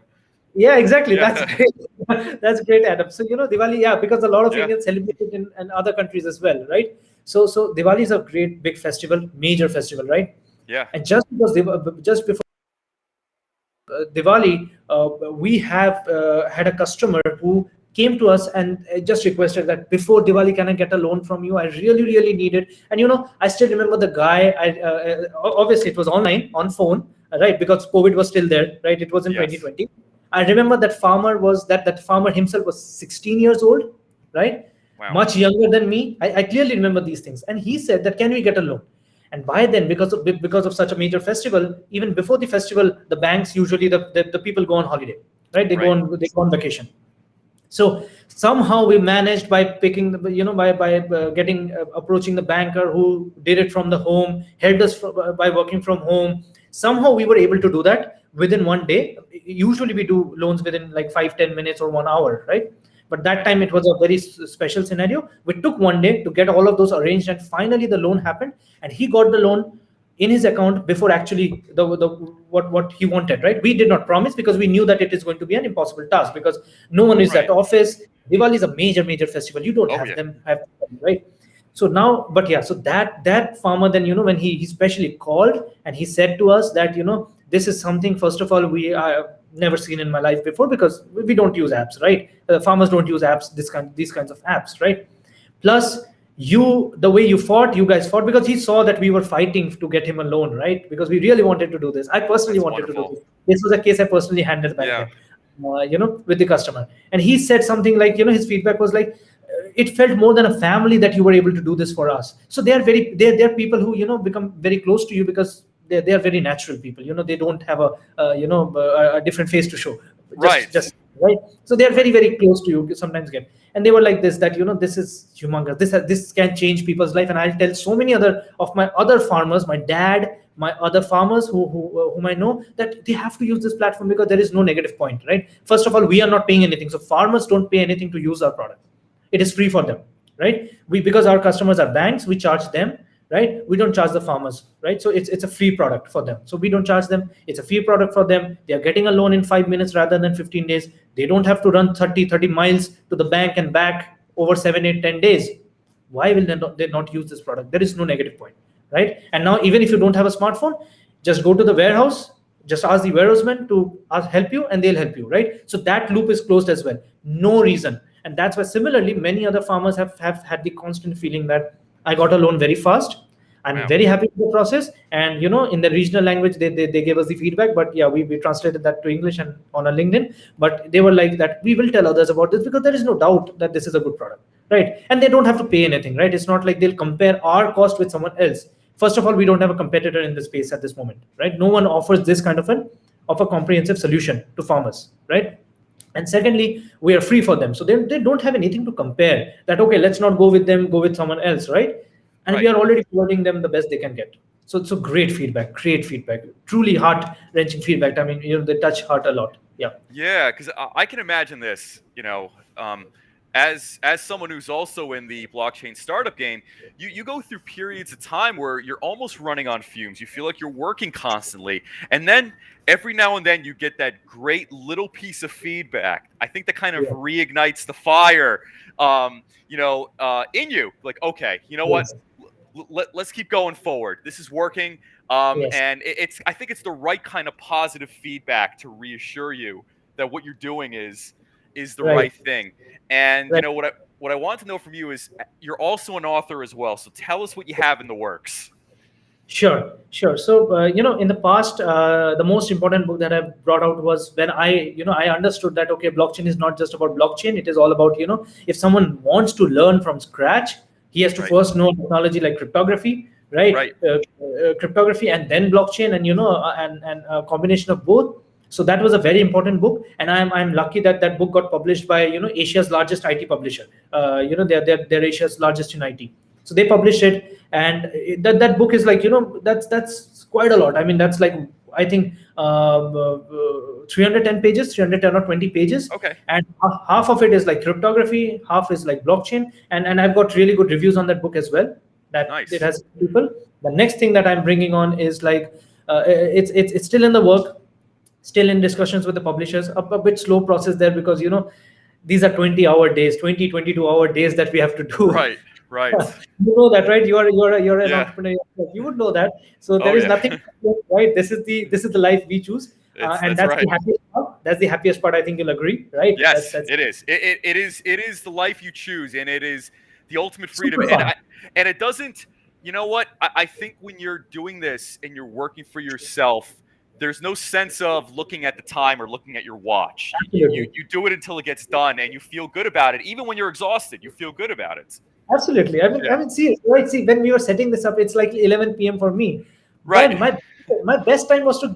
Yeah, exactly. Yeah. That's great. That's great, Adam. So Diwali, yeah, because a lot of Indians celebrate it in other countries as well, right? So Diwali is a great big festival, major festival, right? Yeah. And just before Diwali, we have had a customer who came to us and just requested that before Diwali, can I get a loan from you? I really need it. And I still remember the guy. Obviously it was online, on phone, right? Because COVID was still there, right? It was in 2020. I remember that farmer himself was 16 years old, right? Wow. Much younger than me. I clearly remember these things. And he said that, can we get a loan? And by then, because of such a major festival, even before the festival, the banks usually the people go on holiday, right? They go on vacation. So somehow we managed by picking approaching the banker who did it from the home, helped us by working from home. Somehow we were able to do that within one day. Usually we do loans within like 5-10 minutes or 1 hour, right? But that time it was a very special scenario. We took one day to get all of those arranged, and finally the loan happened, and he got the loan in his account before actually what he wanted, right? We did not promise because we knew that it is going to be an impossible task because no one is at office. Diwali is a major festival. You don't have them, right? So now, so that farmer then, when he specially called and he said to us that, this is something, first of all, we never seen in my life before because we don't use apps, right? Farmers don't use apps, these kinds of apps, right? Plus, the way you guys fought, because he saw that we were fighting to get him a loan, right? Because we really wanted to do this. I personally wanted to do this. This was a case I personally handled back then, with the customer. And he said something like, his feedback was like, it felt more than a family that you were able to do this for us. So they're people who, become very close to you because they are very natural people. They don't have a different face to show. Just right. So they are very close to you. Sometimes and they were like this, that this is humongous. This can change people's life. And I'll tell so many of my other farmers, my dad, my other farmers whom I know, that they have to use this platform because there is no negative point, right? First of all, we are not paying anything. So farmers don't pay anything to use our product. It is free for them, right? Because our customers are banks, we charge them. right? We don't charge the farmers, right? So it's a free product for them. So we don't charge them. It's a free product for them. They are getting a loan in 5 minutes rather than 15 days. They don't have to run 30 miles to the bank and back over 7, 8, 10 days. Why will they not use this product? There is no negative point, right? And now, even if you don't have a smartphone, just go to the warehouse, just ask the warehouseman to help you, and they'll help you, right? So that loop is closed as well. No reason. And that's why similarly many other farmers have had the constant feeling that I got a loan very fast. I'm Wow. very happy with the process. And in the regional language, they gave us the feedback. But yeah, we translated that to English and on a LinkedIn. But they were like that, we will tell others about this because there is no doubt that this is a good product, right? And they don't have to pay anything, right? It's not like they'll compare our cost with someone else. First of all, we don't have a competitor in this space at this moment, right? No one offers this kind of a comprehensive solution to farmers, right? And secondly, we are free for them, so they don't have anything to compare. That okay, let's not go with them, go with someone else, right? And we are already providing them the best they can get. So great feedback, truly heart wrenching feedback. I mean, they touch heart a lot. Yeah. Yeah, because I can imagine this. As someone who's also in the blockchain startup game, you go through periods of time where you're almost running on fumes. You feel like you're working constantly, and then every now and then you get that great little piece of feedback. I think that kind of reignites the fire, in you. Like, okay, you know what? Let's keep going forward. This is working, and I think it's the right kind of positive feedback to reassure you that what you're doing is the right thing. And what I want to know from you is you're also an author as well. So tell us what you have in the works. Sure. So, in the past, the most important book that I brought out was when I understood that, okay, blockchain is not just about blockchain. It is all about, if someone wants to learn from scratch, he has to first know technology like cryptography, right? Cryptography and then blockchain, and a combination of both. So that was a very important book, and I'm lucky that that book got published by Asia's largest IT publisher. They're Asia's largest in IT. So they published it, and that book is like that's quite a lot. I mean, that's like I think 310 pages, 310 or 20 pages. Okay. And half of it is like cryptography, half is like blockchain, and I've got really good reviews on that book as well. That nice. It has people. The next thing that I'm bringing on is like it's still in the work. Still in discussions with the publishers, a bit slow process there because these are 20-hour days, 22-hour days that we have to do. Right. You know that, right? You're an entrepreneur. You would know that. So there is nothing, right? This is the life we choose, and that's the happiest part. That's the happiest part. I think you'll agree, right? Yes, it is. It is the life you choose, and it is the ultimate freedom. And it doesn't. You know what? I think when you're doing this and you're working for yourself, there's no sense of looking at the time or looking at your watch. You do it until it gets done, and you feel good about it. Even when you're exhausted, you feel good about it. Absolutely. I mean, see, when we were setting this up, it's like 11 p.m. for me. Right. My best time was to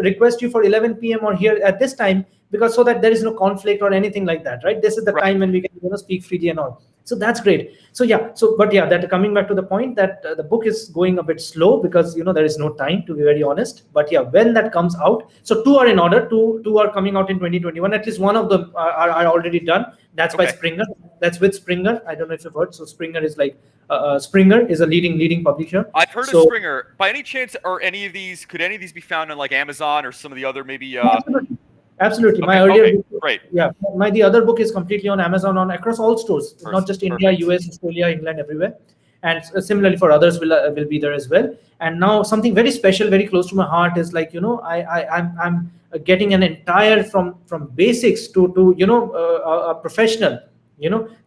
request you for 11 p.m. or here at this time, because so that there is no conflict or anything like that, right? This is the time when we can speak freely and all. So that's great. That coming back to the point that the book is going a bit slow because there is no time, to be very honest. But yeah, when that comes out, so two are in order. Two are coming out in 2021. At least one of them are already done. That's by Springer. That's with Springer. I don't know if you've heard. So Springer is like Springer is a leading publisher. I've heard of Springer. By any chance, could any of these be found on like Amazon or some of the other maybe? Absolutely. The other book is completely on Amazon, across all stores, not just India, US, Australia, England, everywhere. And similarly for others will be there as well. And now something very special, very close to my heart is like I'm getting an entire from basics to a professional,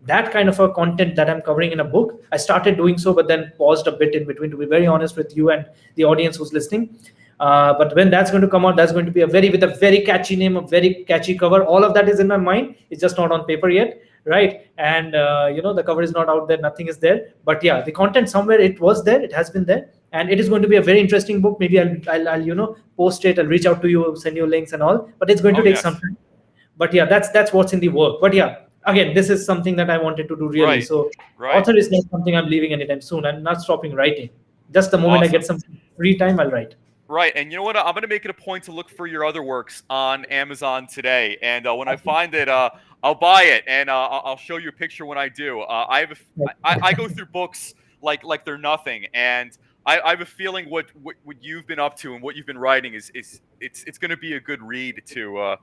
that kind of a content that I'm covering in a book. I started doing so, but then paused a bit in between, to be very honest with you and the audience who's listening. But when that's going to come out, that's going to be with a very catchy name, a very catchy cover. All of that is in my mind. It's just not on paper yet, right? And the cover is not out there. Nothing is there. But yeah, the content somewhere it was there. It has been there, and it is going to be a very interesting book. Maybe I'll post it. I'll reach out to you, send you links and all. But it's going to take some time. But yeah, that's what's in the work. But yeah, again, this is something that I wanted to do really. So author is not something I'm leaving anytime soon. I'm not stopping writing. Just the moment I get some free time, I'll write. Right, and you know what? I'm going to make it a point to look for your other works on Amazon today, and when I find it, I'll buy it, and I'll show you a picture when I do. I go through books like they're nothing. And I have a feeling what you've been up to and what you've been writing is it's going to be a good read to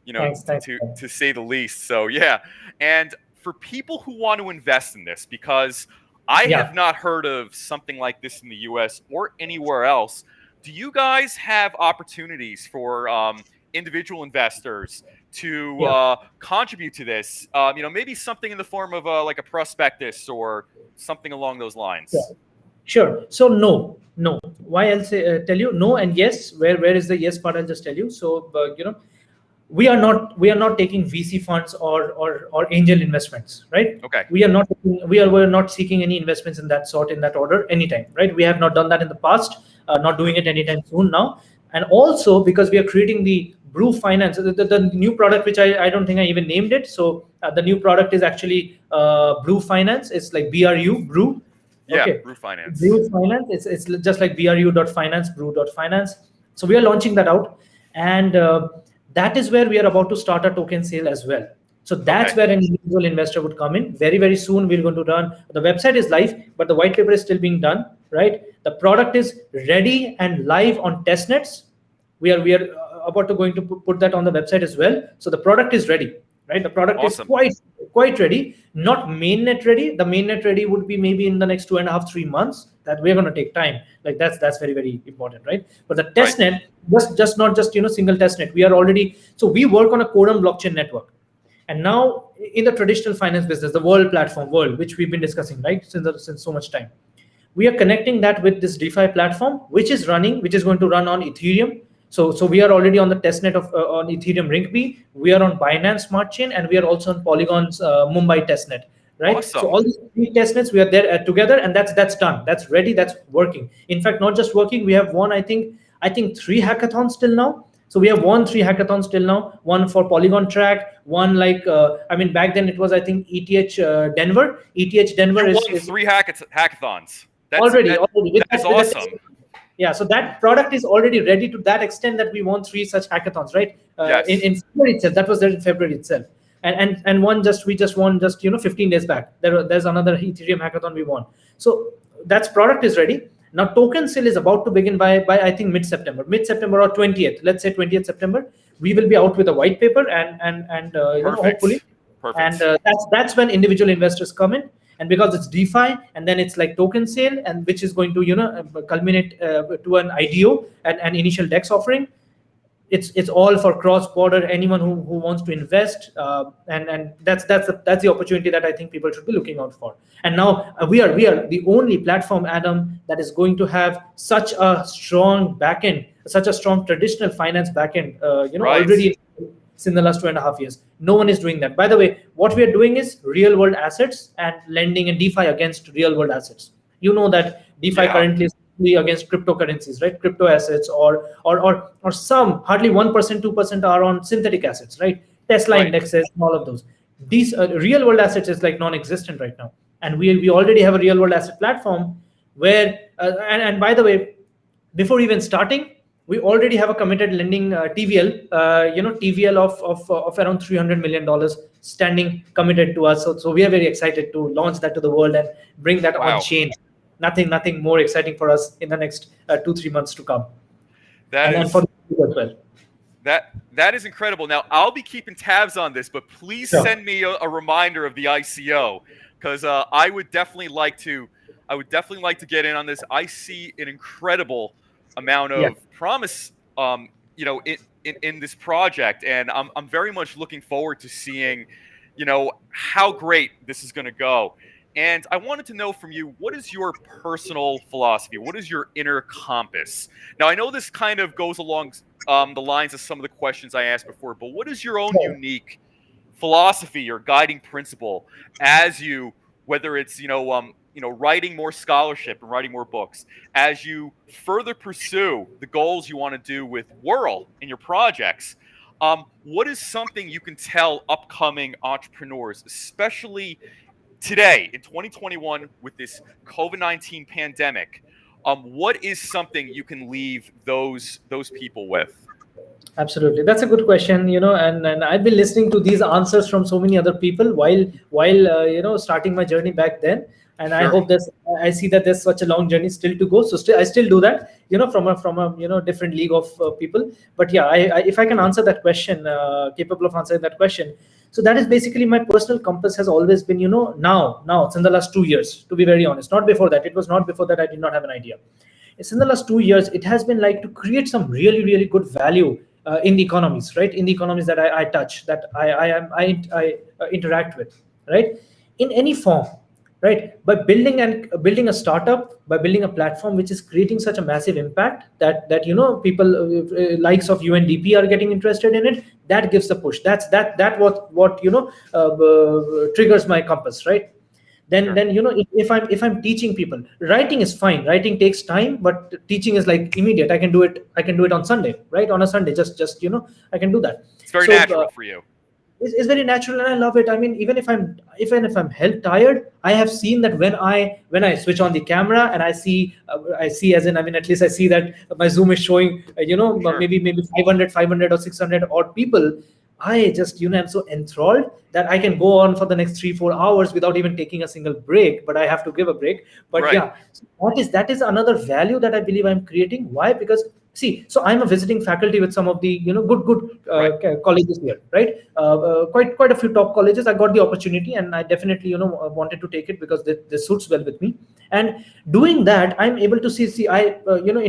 Thanks. to say the least. So yeah, and for people who want to invest in this, because I have Yeah. not heard of something like this in the U.S. or anywhere else. Do you guys have opportunities for individual investors to Yeah. contribute to this? Maybe something in the form of like a prospectus or something along those Yeah. lines. Sure. So no. Why I'll say tell you no and yes. Where is the yes part? I'll just tell you. So we are not taking VC funds or angel investments, right? Okay. We are not seeking any investments in that sort, in that order, anytime, right? We have not done that in the past, not doing it anytime soon now. And also because we are creating the Brew Finance, the new product, which I don't think I even named it. So the new product is actually Brew Finance. It's like BRU Brew. Yeah, Okay. Brew Finance. Brew Finance. It's just like BRU.finance, Brew.finance. So we are launching that out, and that is where we are about to start a token sale as well. So that's Okay. where an individual investor would come in. Very, very soon we're going to run. The website is live, but the white paper is still being done, right? The product is ready and live on testnets. We are about to going to put that on the website as well. So the product is ready, right? The product is Awesome. quite ready. Not mainnet ready. The mainnet ready would be maybe in the next 2.5 3 months. That we're going to take time. Like that's very, very important, right? But the testnet, just not just single testnet. We are already, so we work on a quorum blockchain network. And now in the traditional finance business, the world platform, which we've been discussing, right, since so much time, we are connecting that with this DeFi platform, which is going to run on Ethereum. So we are already on the testnet of on Ethereum Ring-B. We are on Binance Smart Chain, and we are also on Polygon's Mumbai testnet, right? So Awesome. all these three testnets, we are there together, and that's done. That's ready. That's working. In fact, not just working, we have won, I think 3 hackathons till now. So we have won 3 hackathons till now. One for Polygon Track, one back then it was, I think, ETH Denver. ETH Denver You is won 3 hackathons. already That is with awesome. yeah, so that product is already ready to that extent that we won 3 such hackathons, right? Yes. In February itself, that was there in February itself, and we just won 15 days back. There's another Ethereum hackathon we won. So that's product is ready. Now token sale is about to begin by I think mid September or 20th. Let's say 20th September. We will be out with a white paper and hopefully. Perfect. And that's when individual investors come in, and because it's DeFi, and then it's like token sale, and which is going to culminate to an IDO and an initial DEX offering. It's all for cross border, anyone who wants to invest, and that's the opportunity that I think people should be looking out for. And now we are the only platform, Adam, that is going to have such a strong backend, such a strong traditional finance backend, Right. already in the last 2.5 years. No one is doing that. By the way, what we are doing is real world assets and lending and DeFi against real world assets. You know that DeFi Yeah. currently is against cryptocurrencies, right? Crypto assets or some hardly 1%, 2% are on synthetic assets, right? Tesla Right. indexes, all of those. These real world assets is like non-existent right now, and we already have a real world asset platform where and by the way, before even starting, we already have a committed lending TVL, TVL of around $300 million standing committed to us. So we are very excited to launch that to the world and bring that Wow. on chain. Nothing more exciting for us in the next 2-3 months to come. And for you as well. That is incredible. Now I'll be keeping tabs on this, but please Sure. send me a reminder of the ICO, because I would definitely like to get in on this. I see an incredible amount of promise, in this project, and I'm very much looking forward to seeing, how great this is going to go. And I wanted to know from you, what is your personal philosophy? What is your inner compass? Now, I know this kind of goes along the lines of some of the questions I asked before, but what is your own unique philosophy or guiding principle as you, whether it's, writing more scholarship and writing more books, as you further pursue the goals you want to do with Whirl in your projects? What is something you can tell upcoming entrepreneurs, especially today in 2021 with this COVID-19 pandemic? What is something you can leave those people with? Absolutely, that's a good question. And I've been listening to these answers from so many other people while starting my journey back then. And I Sure. hope I see that there's such a long journey still to go. So I still do that, from a different league of people. But yeah, if I can answer that question, capable of answering that question. So that is basically my personal compass has always been, now it's in the last 2 years, to be very honest. Not before that. It was not before that. I did not have an idea. It's in the last 2 years it has been like to create some really really good value in the economies, right? In the economies that I touch, that I interact with, right? In any form, right? By building a startup, by building a platform which is creating such a massive impact that people likes of UNDP are getting interested in it. That gives the push. That what triggers my compass, right? then Sure. then if I'm teaching people, writing is fine. Writing takes time, but teaching is like immediate. I can do it on Sunday, right? On a Sunday, just I can do that. It's very So natural for you. it's very natural and I love it. I mean, even if I'm health tired, I have seen that when I switch on the camera and I see as in, I mean, at least I see that my Zoom is showing Sure. maybe 500 or 600 odd people. I just am so enthralled that I can go on for the next 3-4 hours without even taking a single break, but I have to give a break. But Right. yeah, so that is another value that I believe I'm creating. Why? Because see, so I'm a visiting faculty with some of the good Right. colleges here, right? Quite a few top colleges. I got the opportunity, and I definitely wanted to take it because this suits well with me. And doing that, I'm able to see I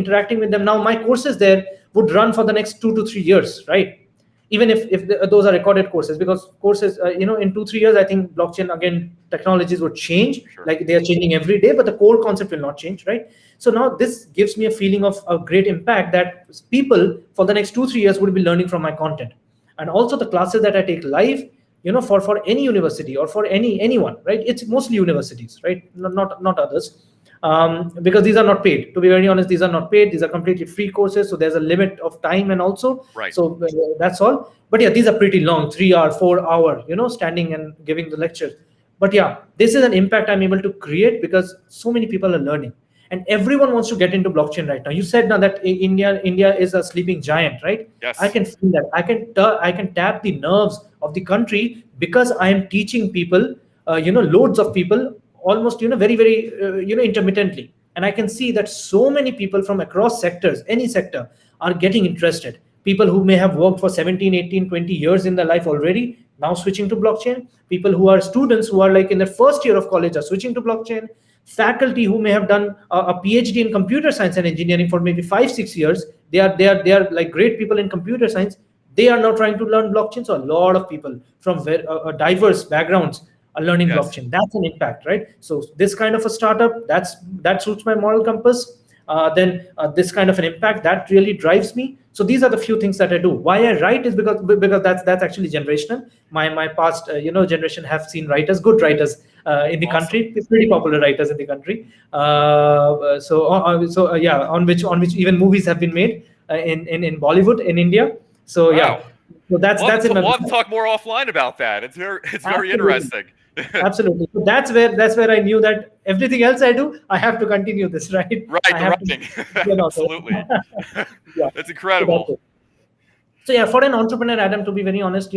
interacting with them now. My courses there would run for the next 2 to 3 years, right? Even if those are recorded courses, because courses in 2-3 years, I think blockchain again technologies would change, Sure. like they are changing every day, but the core concept will not change, right? So now this gives me a feeling of a great impact that people for the next 2-3 years would be learning from my content. And also the classes that I take live, for any university or for anyone, right? It's mostly universities, right? Not others. Because these are not paid, to be very honest. These are not paid. These are completely free courses, so there's a limit of time. And also, Right. so that's all. But yeah, these are pretty long, 3 hour 4 hour standing and giving the lectures. But yeah, this is an impact I'm able to create because so many people are learning, and everyone wants to get into blockchain right now. You said now that India is a sleeping giant, right? I Yes. can feel that. I can tap the nerves of the country because I am teaching people, loads of people, almost very very intermittently. And I can see that so many people from across sectors, any sector, are getting interested. People who may have worked for 17, 18, 20 years in their life already, now switching to blockchain. People who are students who are like in their first year of college are switching to blockchain. Faculty who may have done a PhD in computer science and engineering for maybe 5-6 years, they are like great people in computer science. They are now trying to learn blockchain. So a lot of people from diverse backgrounds are learning Yes. blockchain. That's an impact, right? So this kind of a startup, that suits my moral compass. Then this kind of an impact that really drives me. So these are the few things that I do. Why I write is because that's actually generational. My past generation have seen writers, good writers in the Awesome. country, pretty popular writers in the country. Yeah, on which even movies have been made in Bollywood in India. So yeah, Wow. so that's in my We'll have to talk more offline about that. It's very absolutely. interesting. Absolutely. So that's where I knew that everything else I do, I have to continue this, right? Right. I The have to writing. Absolutely. yeah. That's So that's incredible. it. So yeah, for an entrepreneur, Adam, to be very honest,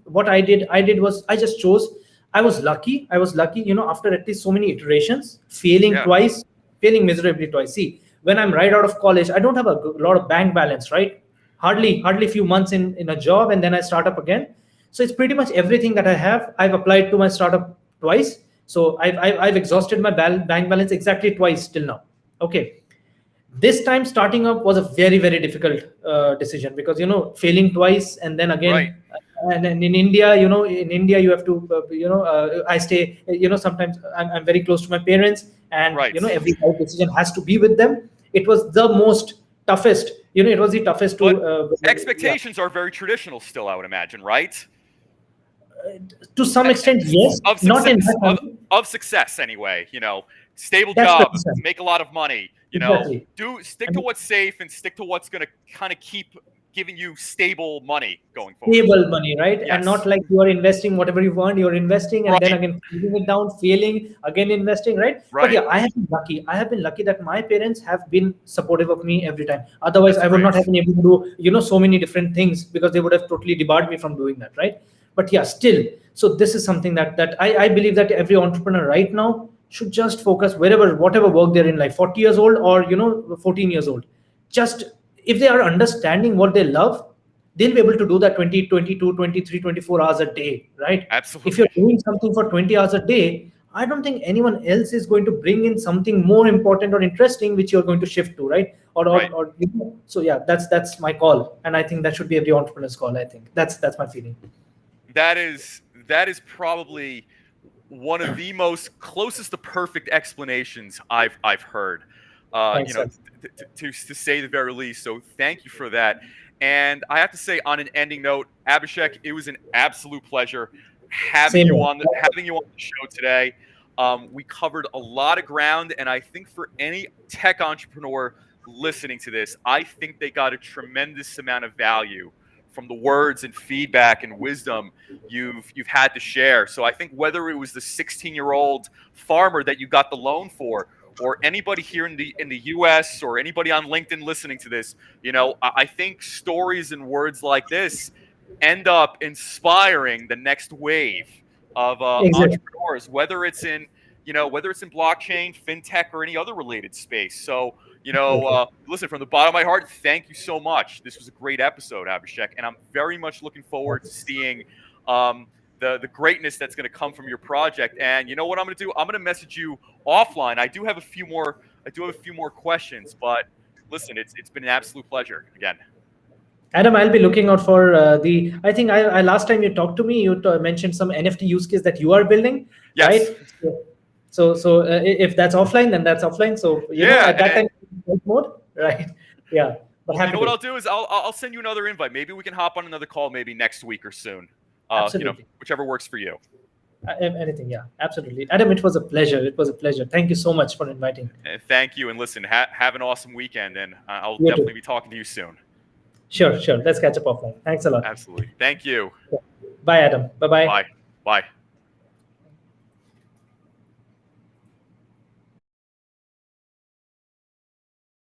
what I did was I just chose. I was lucky, after at least so many iterations, failing Yeah. twice, failing miserably twice. See, when I'm right out of college, I don't have a lot of bank balance, right? Hardly few months in a job, and then I start up again. So it's pretty much everything that I have. I've applied to my startup twice. So I've exhausted my bank balance exactly twice till now. Okay, this time starting up was a very very difficult decision because failing twice and then Right. again. And then in India you have to I stay, sometimes I'm very close to my parents, and Right. every life decision has to be with them. It was the most toughest, it was the toughest to But yeah, expectations are very traditional still, I would imagine, right? to some extent, yes, Of not in success, my of, family. of success anyway. Stable That's the job, concern. make a lot of money. Exactly. Do stick I to mean, what's safe and stick to what's going to kind of keep giving you stable money going forward. Stable money, right? Yes. And not like you are investing whatever you earned, you're investing and then again putting it down, failing, again investing, right? But yeah, I have been lucky. I have been lucky that my parents have been supportive of me every time. Otherwise, I would not have been able to do, so many different things because they would have totally debarred me from doing that, right? But yeah, still. So this is something that I believe that every entrepreneur right now should just focus whatever work they're in, like 40 years old or 14 years old. Just if they are understanding what they love, they'll be able to do that 20, 22, 23, 24 hours a day, right? Absolutely. If you're doing something for 20 hours a day, I don't think anyone else is going to bring in something more important or interesting which you're going to shift to, right? So yeah, that's my call, and I think that should be every entrepreneur's call. I think that's my feeling. That is probably one of the most closest to perfect explanations I've heard. Thanks, to say the very least. So thank you for that. And I have to say, on an ending note, Abhishek, it was an absolute pleasure having you on the show today. We covered a lot of ground, and I think for any tech entrepreneur listening to this, I think they got a tremendous amount of value from the words and feedback and wisdom you've had to share. So I think whether it was the 16-year-old farmer that you got the loan for, or anybody here in the US, or anybody on LinkedIn listening to this, I think stories and words like this end up inspiring the next wave of entrepreneurs, whether it's in blockchain, fintech, or any other related space. So, listen, from the bottom of my heart, thank you so much. This was a great episode, Abhishek, and I'm very much looking forward to seeing the greatness that's going to come from your project. And you know what I'm going to do? I'm going to message you offline. I do have a few more questions, but listen, it's been an absolute pleasure again. Adam, I'll be looking out for I think I last time you talked to me, you mentioned some NFT use case that you are building, yes. Right? So if that's offline, then that's offline. So at that time, mode, right? Yeah. But you know what I'll do is I'll send you another invite. Maybe we can hop on another call, maybe next week or soon. Absolutely. Whichever works for you. Anything, yeah, absolutely. Adam, it was a pleasure. It was a pleasure. Thank you so much for inviting. Thank you, and listen, have an awesome weekend, and I'll definitely be talking to you soon. Sure. Let's catch up offline. Thanks a lot. Absolutely. Thank you. Bye, Adam. Bye-bye. Bye.